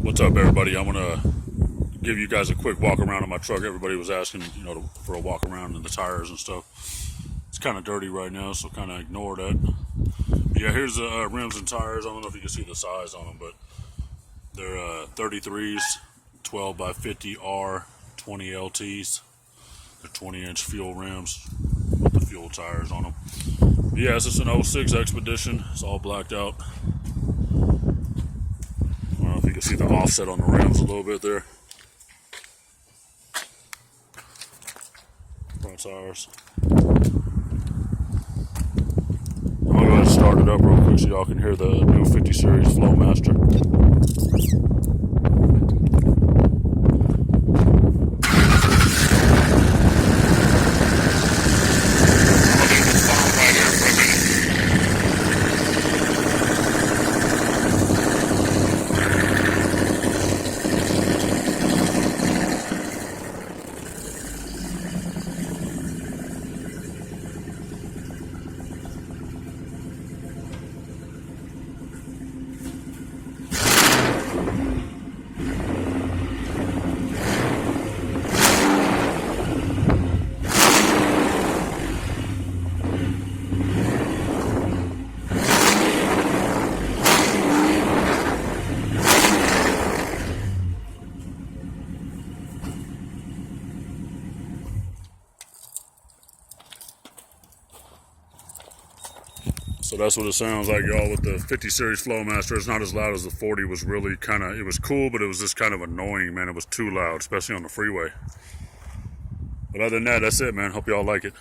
What's up, everybody? I'm gonna give you guys a quick walk around in my truck. Everybody was asking, for a walk around in the tires and stuff. It's kind of dirty right now, so kind of ignore that. Yeah, here's the rims and tires. I don't know if you can see the size on them, but they're 33s, 12 by 50 R 20 LTs. They're 20-inch fuel rims with the fuel tires on them. Yeah, it's just an '06 Expedition. It's all blacked out. I don't know if you can see the offset on the rims a little bit there. Front tires. I'm gonna go ahead and start it up real quick so y'all can hear the new 50 Series Flowmaster. So that's what it sounds like, y'all, with the 50 Series Flowmaster. It's not as loud as the 40 was. Really kind of, it was cool, but it was just kind of annoying, man. It was too loud, especially on the freeway. But other than that, that's it, man. Hope y'all like it.